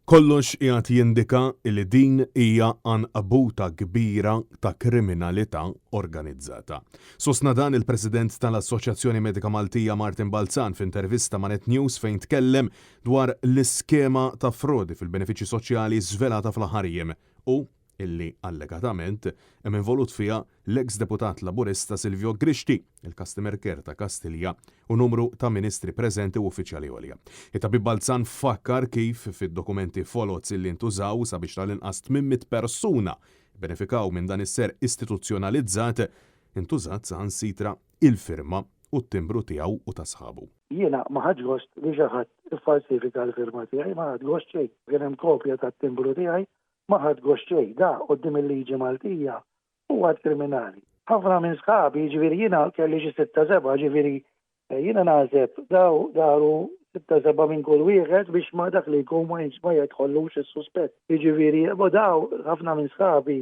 Kollox qiegħed jindika li din hija anqabuta kbira ta' kriminalità organizzata. Sostna dan il-President tal-Assoċjazzjoni Medika Maltija Martin Balzan f'intervista ma' Net News fejn tkellem dwar l-iskema ta' frodi fil-benefiċċji soċjali żvelata fl-aħħar jiem u illi allegatament hemm involut fiha l-eks deputat laburista Silvio Grixti, il-Customer Care ta' Kastilja u numru ta' ministri preżenti u uffiċjali għolja. It-tabib Balzan fakkar kif fid-dokumenti folots illi ntużaw sabiex tal-inqas 800 persuna benefikaw minn dan is-ser istituzzjonalizzat intużat saħansitra il-firma u t-timbru tiegħu u ta' sħabu. Jiena ma ħadx gost li xi ħadd iffalsifika l-firma tiegħi, ma ħadd gost xejn. Kien hemm kopja tat-timbru tiegħi ma ħadd gost xejn. Da quddiem il-liġi Maltija huwa kriminali. Ħafna minn sħabi jiġifieri jiena kelli xi 6-7 ġifieri jiena naħseb daru 6-7 minn kull wieħed biex ma dak li jkun ma jidħollux is-suspett. Jiġifieri daw ħafna minn sħabi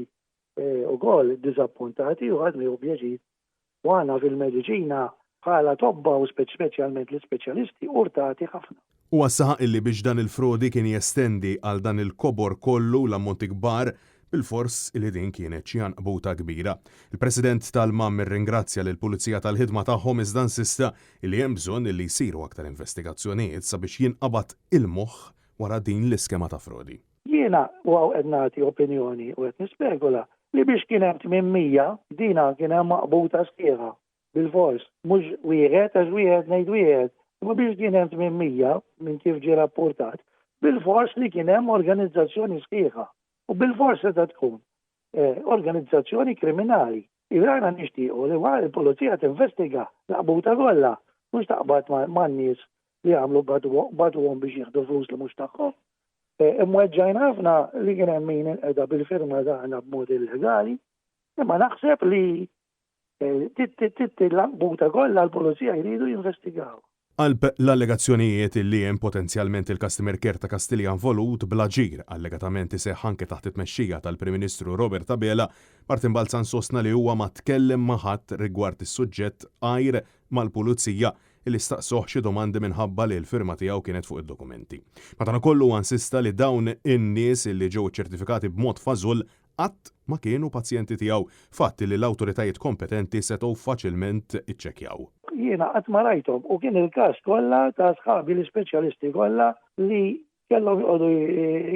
ukoll ddiżappuntati u ħadni u pjaċir. U għandna fil-mediċina bħala tobba u speċjalment l-ispeċjalisti urtati ħafna. U għassaħaq illi biex dan il-frodi kien jestendi għal dan il-kobor kollu l-ammonti kbar bil-fors illi din kienet xi anqbuta kbira. Il-President tal-MAM irringrazzja lill-Pulizija tal-ħidma tagħhom iżda insista illi hemm bżonn illi jsiru aktar investigazzjonijiet sabiex jinqabad il-moħħ wara din l-iskema ta' frodi. Jiena qed nagħti opinjoni u qed nispekula li biex kien hemm 800 dina kien hemm maqbuta sħiħa bil-fors, mhux wieħed għax wieħed ngħid wieħed. Ma biex kien hemm 800 minn kif ġie rapportat, bil-fors li kien hemm organizzazzjoni sħiħa u bil-fors se tkun organizzazzjoni kriminali. Irana nixtiequ li wara l-pulizija tinvestiga l-qbuta kollha mhux taqbad man-nies li għamlu batuhom biex jieħdu flus li mhux tagħhom. Imweġġajn ħafna li kien hemm min qiegħda bil-firma tagħna b'mod illegali, imma naħseb li l-qbuta kollha l-pulizija jridu jinvestigaw. Qalb l-allegazzjonijiet illi hemm potenzjalment il-Customer Care ta' Kastilja involut bl-aġir allegatament iseħħ anke taħt it-tmexxija tal-Prim Ministru Robert Abela, Martin Balzan sostna li huwa ma tkellem ma' ħadd rigward is-suġġett għajr mal-Pulizija illi staqsuh xi domandi minħabba li l-firma tiegħu kienet fuq id-dokumenti. Madankollu insista li dawn in-nies illi ġew iċċertifikati b'mod fażul qatt ma kienu pazjenti tiegħu, fatti li l-awtoritajiet kompetenti setgħu faċilment iċċekkjaw. Jiena qatt ma rajthom u kien il-każ kollha ta' sħabi l-ispeċjalisti kollha li kellhom joqogħdu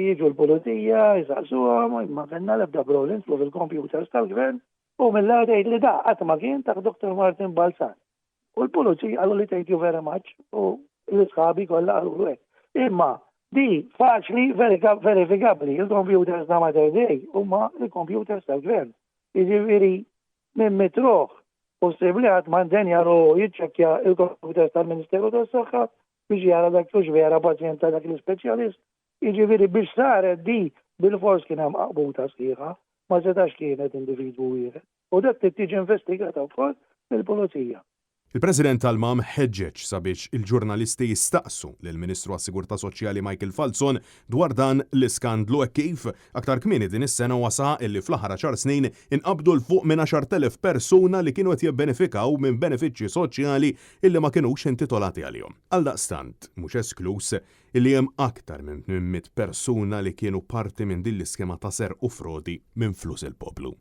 jiġu l-pulizija, jisaqsuhom, ma kellna l-ebda problem fil-computers tal-gvern u mill-għada jgħid li da qatt ma kien ta' Dr. Martin Balzan. U l-pulizija qalu li thank you very much u l-sħabi kollha qalu hekk. Imma di faċli verifikabbli il-computers ta' Mater Dei huma il-computers tal-gvern. Jiġifieri minn mitruħ possibbli ħadd m'għandhen jaru jiċċekkja il-computers tal-Ministeru tas-Saħħa biex jara dak hux vera pazjent ta' dak l-ispeċjalist. Jiġifieri biex saret di bil-fors kien hemm qbuta sħiħa ma setax kienet individwu wieħed. U dak tiġi investigata wkoll mill-pulizija. Il-President tal-MAM ħeġġeġ sabiex il-ġurnalisti jistaqsu lill-Ministru għas-Sigurtà Soċjali Michael Falzon dwar dan l-iskandlu kif aktar kmieni din is-sena wasa illi fl-aħħar 10 snin inqabdu l fuq minn 10,000 persuna li kienu qed jibbenefikaw minn benefiċċji soċjali illi ma kinux intitolati għalihom. Għaldaqstant mhux esklus illi hemm aktar minn 100 persuna li kienu parti minn din l-iskema ta' ser u frodi minn flus il-poplu.